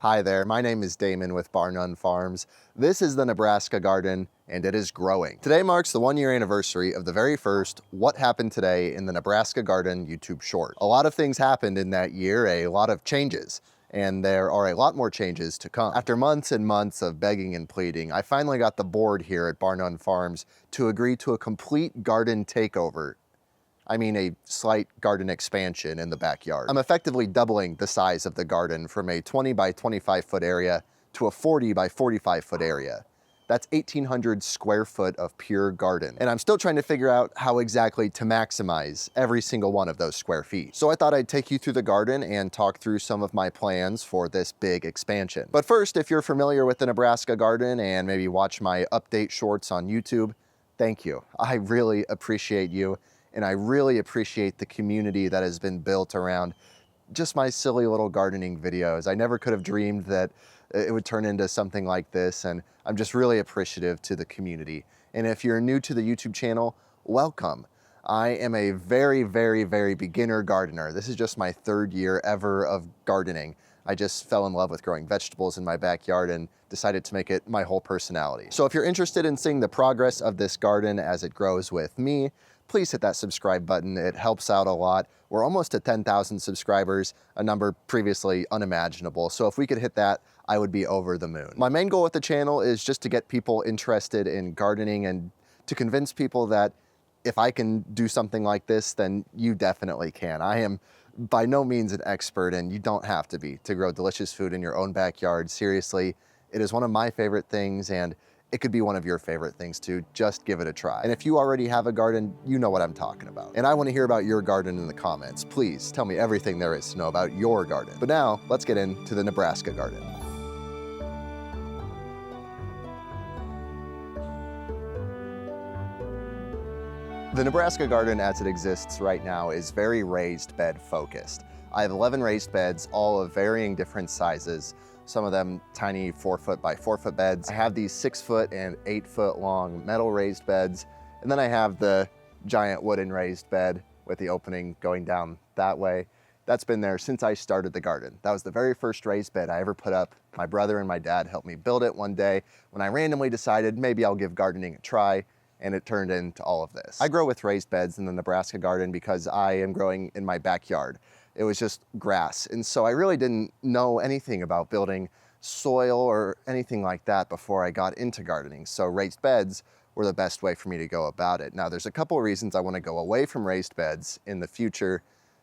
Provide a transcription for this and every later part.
Hi there, my name is Damon with Bar None Farms. This is the Nebraska Garden, and it is growing. Today marks the 1-year anniversary of the very first What Happened Today in the Nebraska Garden YouTube short. A lot of things happened in that year, a lot of changes, and there are a lot more changes to come. After months and months of begging and pleading, I finally got the board here at Bar None Farms to agree to a complete garden takeover. I mean a slight garden expansion in the backyard. I'm effectively doubling the size of the garden from a 20 by 25 foot area to a 40 by 45 foot area. That's 1,800 square foot of pure garden. And I'm still trying to figure out how exactly to maximize every single one of those square feet. So I thought I'd take you through the garden and talk through some of my plans for this big expansion. But first, if you're familiar with the Nebraska Garden and maybe watch my update shorts on YouTube, thank you. I really appreciate you. And I really appreciate the community that has been built around just my silly little gardening videos. I never could have dreamed that it would turn into something like this, and I'm just really appreciative to the community. And if you're new to the YouTube channel, welcome. I am a very, very, very beginner gardener. This is just my 3rd year ever of gardening. I just fell in love with growing vegetables in my backyard and decided to make it my whole personality. So if you're interested in seeing the progress of this garden as it grows with me, please hit that subscribe button. It helps out a lot. We're almost at 10,000 subscribers, a number previously unimaginable. So if we could hit that, I would be over the moon. My main goal with the channel is just to get people interested in gardening and to convince people that if I can do something like this, then you definitely can. I am by no means an expert, and you don't have to be to grow delicious food in your own backyard. Seriously, it is one of my favorite things, and it could be one of your favorite things too. Just give it a try. And if you already have a garden, you know what I'm talking about. And I want to hear about your garden in the comments. Please tell me everything there is to know about your garden. But now let's get into the Nebraska Garden. The Nebraska Garden as it exists right now is very raised bed focused. I have 11 raised beds, all of varying different sizes. Some of them tiny 4 foot by 4 foot beds. I have these 6 foot and 8 foot long metal raised beds. And then I have the giant wooden raised bed with the opening going down that way. That's been there since I started the garden. That was the very first raised bed I ever put up. My brother and my dad helped me build it one day when I randomly decided maybe I'll give gardening a try, and it turned into all of this. I grow with raised beds in the Nebraska Garden because I am growing in my backyard. It was just grass. And so I really didn't know anything about building soil or anything like that before I got into gardening. So raised beds were the best way for me to go about it. Now there's a couple of reasons I want to go away from raised beds in the future.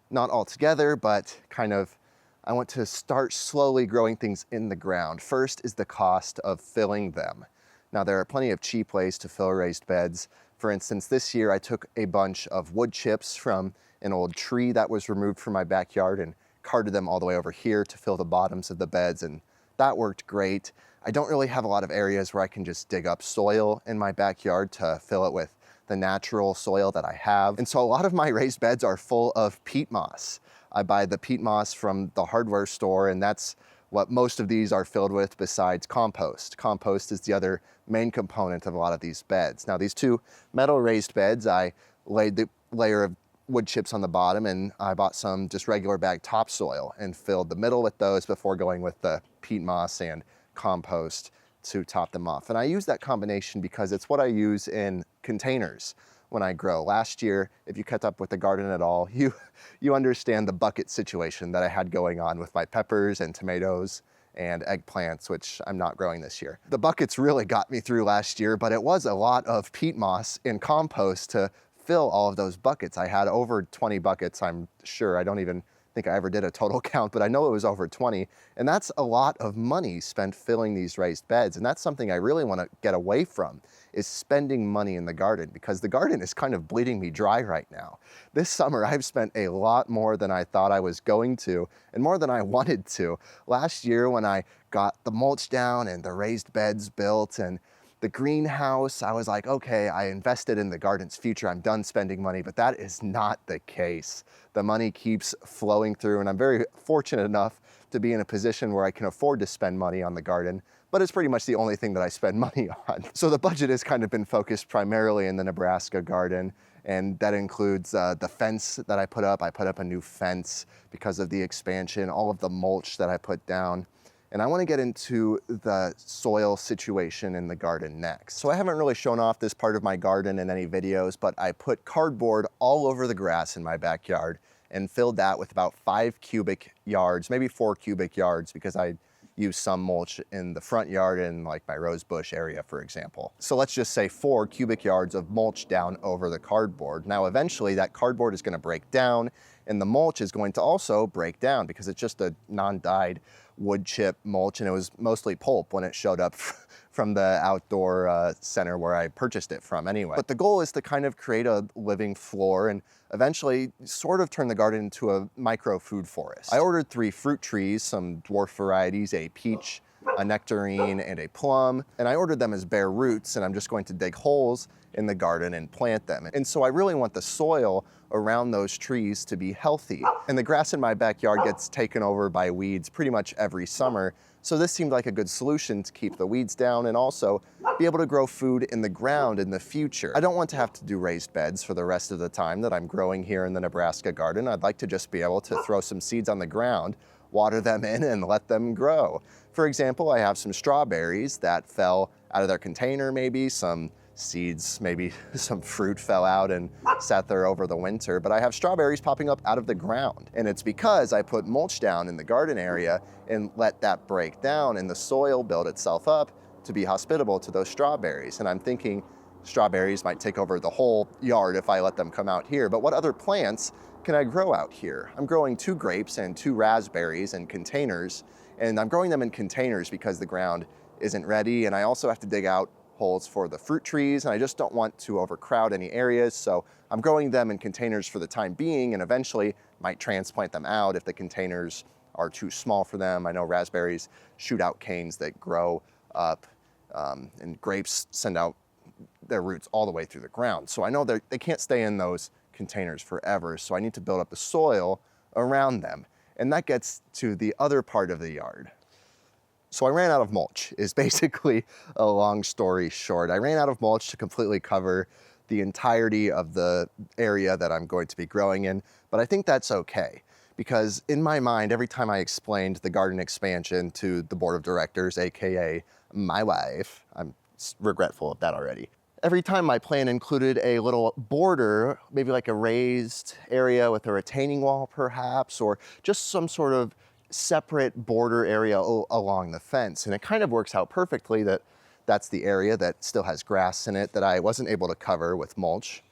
Not altogether, but kind of, I want to start slowly growing things in the ground. First is the cost of filling them. Now there are plenty of cheap ways to fill raised beds. For instance, this year I took a bunch of wood chips from an old tree that was removed from my backyard and carted them all the way over here to fill the bottoms of the beds, and that worked great. I don't really have a lot of areas where I can just dig up soil in my backyard to fill it with the natural soil that I have. And so a lot of my raised beds are full of peat moss. I buy the peat moss from the hardware store, and that's what most of these are filled with besides compost. Compost is the other main component of a lot of these beds. Now these 2 metal raised beds, I laid the layer of wood chips on the bottom, and I bought some just regular bag topsoil and filled the middle with those before going with the peat moss and compost to top them off. And I use that combination because it's what I use in containers when I grow. Last year, if you kept up with the garden at all, you understand the bucket situation that I had going on with my peppers and tomatoes and eggplants, which I'm not growing this year. The buckets really got me through last year, but it was a lot of peat moss and compost to fill all of those buckets. I had over 20 buckets, I'm sure. I don't even think I ever did a total count, but I know it was over 20. And that's a lot of money spent filling these raised beds. And that's something I really want to get away from, is spending money in the garden, because the garden is kind of bleeding me dry right now. This summer, I've spent a lot more than I thought I was going to, and more than I wanted to. Last year, when I got the mulch down and the raised beds built and the greenhouse, I was like, okay, I invested in the garden's future. I'm done spending money, but that is not the case. The money keeps flowing through, and I'm very fortunate enough to be in a position where I can afford to spend money on the garden, but it's pretty much the only thing that I spend money on. So the budget has kind of been focused primarily in the Nebraska Garden, and that includes the fence that I put up. I put up a new fence because of the expansion, all of the mulch that I put down. And I want to get into the soil situation in the garden next. So I haven't really shown off this part of my garden in any videos, but I put cardboard all over the grass in my backyard and filled that with about 5 cubic yards, maybe 4 cubic yards, because I use some mulch in the front yard and like my rose bush area, for example. So let's just say 4 cubic yards of mulch down over the cardboard. Now, eventually that cardboard is going to break down and the mulch is going to also break down because it's just a non-dyed wood chip mulch, and it was mostly pulp when it showed up from the outdoor center where I purchased it from anyway. But the goal is to kind of create a living floor and eventually sort of turn the garden into a micro food forest. I ordered 3 fruit trees, some dwarf varieties, a peach, a nectarine, and a plum, and I ordered them as bare roots, and I'm just going to dig holes in the garden and plant them. And so I really want the soil around those trees to be healthy. And the grass in my backyard gets taken over by weeds pretty much every summer, so this seemed like a good solution to keep the weeds down and also be able to grow food in the ground in the future. I don't want to have to do raised beds for the rest of the time that I'm growing here in the Nebraska garden. I'd like to just be able to throw some seeds on the ground, water them in, and let them grow. For example, I have some strawberries that fell out of their container, maybe some seeds, maybe some fruit fell out and sat there over the winter, but I have strawberries popping up out of the ground. And it's because I put mulch down in the garden area and let that break down and the soil build itself up to be hospitable to those strawberries. And I'm thinking strawberries might take over the whole yard if I let them come out here, but what other plants can I grow out here? I'm growing 2 grapes and 2 raspberries in containers, and I'm growing them in containers because the ground isn't ready, and I also have to dig out holes for the fruit trees, and I just don't want to overcrowd any areas, so I'm growing them in containers for the time being and eventually might transplant them out if the containers are too small for them. I know raspberries shoot out canes that grow up, and grapes send out their roots all the way through the ground. So I know they can't stay in those containers forever, so I need to build up the soil around them. And that gets to the other part of the yard. So I ran out of mulch, is basically a long story short. I ran out of mulch to completely cover the entirety of the area that I'm going to be growing in, but I think that's okay, because in my mind, every time I explained the garden expansion to the board of directors, AKA my wife, I'm regretful of that already. Every time my plan included a little border, maybe like a raised area with a retaining wall perhaps, or just some sort of separate border area along the fence. And it kind of works out perfectly that that's the area that still has grass in it that I wasn't able to cover with mulch.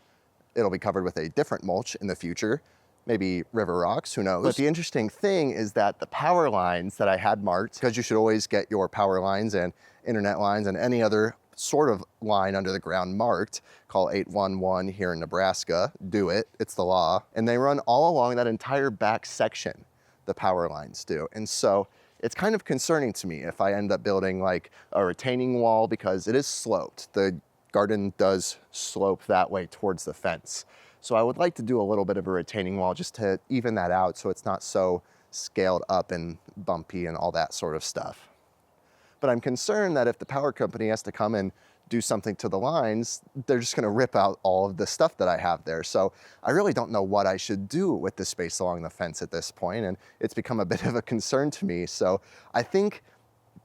It'll be covered with a different mulch in the future, maybe river rocks, who knows. But the interesting thing is that the power lines that I had marked, because you should always get your power lines and internet lines and any other sort of line under the ground marked, call 811 here in Nebraska, do it, it's the law. And they run all along that entire back section, the power lines do. And so it's kind of concerning to me if I end up building like a retaining wall, because it is sloped. The garden does slope that way towards the fence. So I would like to do a little bit of a retaining wall just to even that out so it's not so scaled up and bumpy and all that sort of stuff. But I'm concerned that if the power company has to come and do something to the lines, they're just gonna rip out all of the stuff that I have there. So I really don't know what I should do with the space along the fence at this point, and it's become a bit of a concern to me. So I think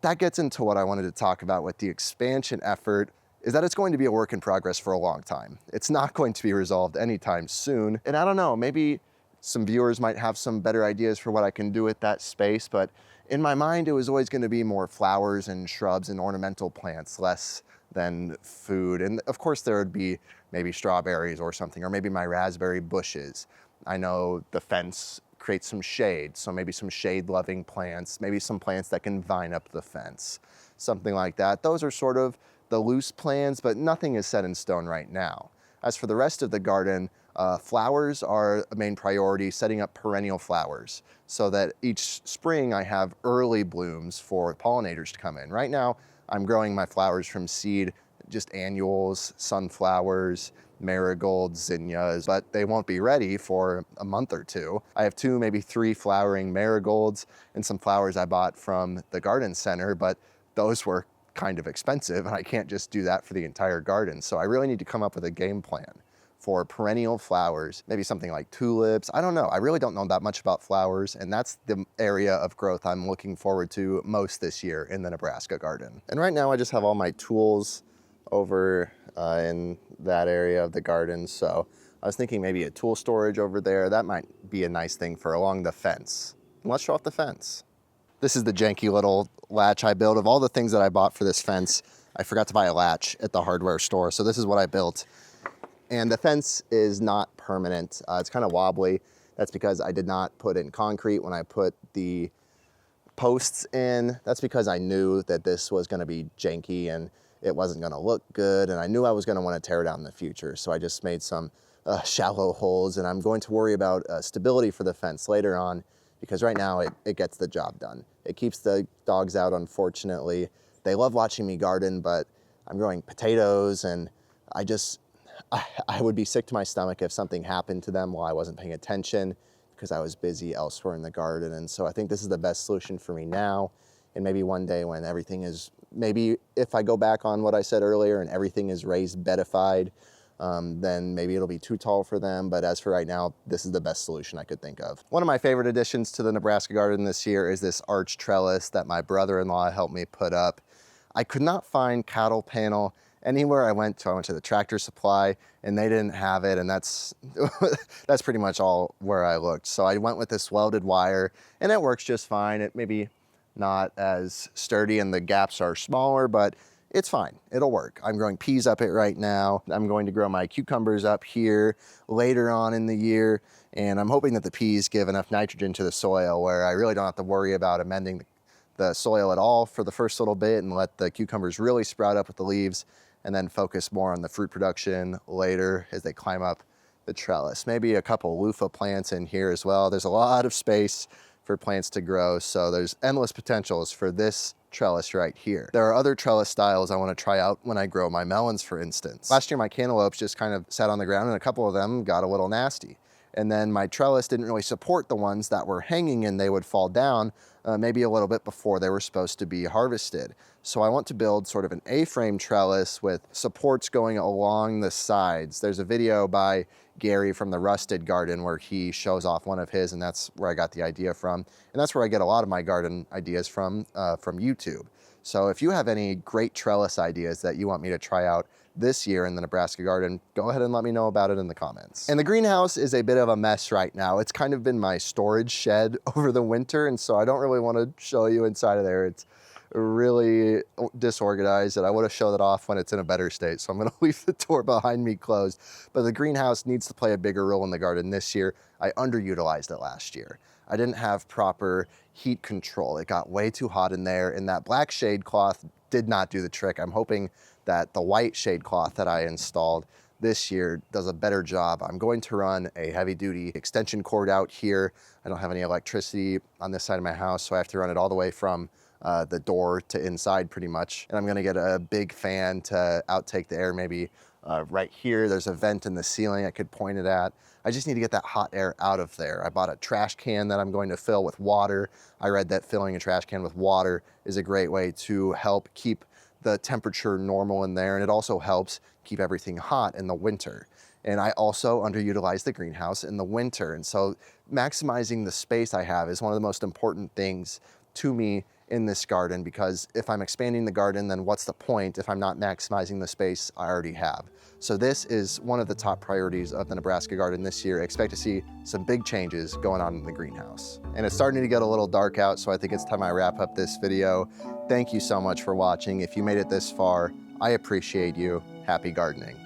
that gets into what I wanted to talk about with the expansion effort, is that it's going to be a work in progress for a long time. It's not going to be resolved anytime soon. And I don't know, maybe some viewers might have some better ideas for what I can do with that space, but in my mind, it was always going to be more flowers and shrubs and ornamental plants, less than food. And of course there would be maybe strawberries or something, or maybe my raspberry bushes. I know the fence creates some shade, so maybe some shade-loving plants, maybe some plants that can vine up the fence, something like that. Those are sort of the loose plans, but nothing is set in stone right now. As for the rest of the garden, flowers are a main priority, setting up perennial flowers so that each spring I have early blooms for pollinators to come in. Right now, I'm growing my flowers from seed, just annuals, sunflowers, marigolds, zinnias, but they won't be ready for a month or 2. I have 2, maybe 3 flowering marigolds and some flowers I bought from the garden center, but those were kind of expensive and I can't just do that for the entire garden. So I really need to come up with a game plan for perennial flowers, maybe something like tulips. I don't know. I really don't know that much about flowers, and that's the area of growth I'm looking forward to most this year in the Nebraska garden. And right now I just have all my tools over in that area of the garden. So I was thinking maybe a tool storage over there. That might be a nice thing for along the fence. And let's show off the fence. This is the janky little latch I built. Of all the things that I bought for this fence, I forgot to buy a latch at the hardware store. So this is what I built. And the fence is not permanent. It's kind of wobbly. That's because I did not put in concrete when I put the posts in. That's because I knew that this was going to be janky and it wasn't going to look good. And I knew I was going to want to tear it out in the future. So I just made some shallow holes, and I'm going to worry about stability for the fence later on, because right now it gets the job done. It keeps the dogs out, unfortunately. They love watching me garden, but I'm growing potatoes, and I would be sick to my stomach if something happened to them while I wasn't paying attention because I was busy elsewhere in the garden. And so I think this is the best solution for me now. And maybe one day when everything is, maybe if I go back on what I said earlier and everything is raised bedified, then maybe it'll be too tall for them. But as for right now, this is the best solution I could think of. One of my favorite additions to the Nebraska garden this year is this arch trellis that my brother-in-law helped me put up. I could not find cattle panel anywhere I went to. I went to the Tractor Supply and they didn't have it, and that's pretty much all where I looked. So I went with this welded wire, and it works just fine. It maybe not as sturdy and the gaps are smaller, but it's fine. It'll work. I'm growing peas up it right now. I'm going to grow my cucumbers up here later on in the year, and I'm hoping that the peas give enough nitrogen to the soil where I really don't have to worry about amending the soil at all for the first little bit and let the cucumbers really sprout up with the leaves, and then focus more on the fruit production later as they climb up the trellis. Maybe a couple loofah plants in here as well. There's a lot of space for plants to grow, so there's endless potentials for this trellis right here. There are other trellis styles I want to try out when I grow my melons, for instance. Last year my cantaloupes just kind of sat on the ground, and a couple of them got a little nasty. And then my trellis didn't really support the ones that were hanging, and they would fall down maybe a little bit before they were supposed to be harvested. So I want to build sort of an A-frame trellis with supports going along the sides. There's a video by Gary from the Rusted Garden where he shows off one of his, and that's where I got the idea from. And that's where I get a lot of my garden ideas from YouTube. So if you have any great trellis ideas that you want me to try out this year in the Nebraska garden, go ahead and let me know about it in the comments. And the greenhouse is a bit of a mess right now. It's kind of been my storage shed over the winter, and so I don't really want to show you inside of there. It's really disorganized, and I would have showed it off when it's in a better state, so I'm going to leave the door behind me closed. But the greenhouse needs to play a bigger role in the garden this year. I underutilized it last year. I didn't have proper heat control. It got way too hot in there, and that black shade cloth did not do the trick. I'm hoping that the white shade cloth that I installed this year does a better job. I'm going to run a heavy-duty extension cord out here. I don't have any electricity on this side of my house, so I have to run it all the way from the door to inside pretty much. And I'm gonna get a big fan to outtake the air, maybe right here. There's a vent in the ceiling I could point it at. I just need to get that hot air out of there. I bought a trash can that I'm going to fill with water. I read that filling a trash can with water is a great way to help keep the temperature normal in there, and it also helps keep everything hot in the winter. And I also underutilize the greenhouse in the winter, and so maximizing the space I have is one of the most important things to me in this garden, because if I'm expanding the garden, then what's the point if I'm not maximizing the space I already have? So this is one of the top priorities of the Nebraska garden this year. Expect to see some big changes going on in the greenhouse. And it's starting to get a little dark out, so I think it's time I wrap up this video. Thank you so much for watching. If you made it this far, I appreciate you. Happy gardening.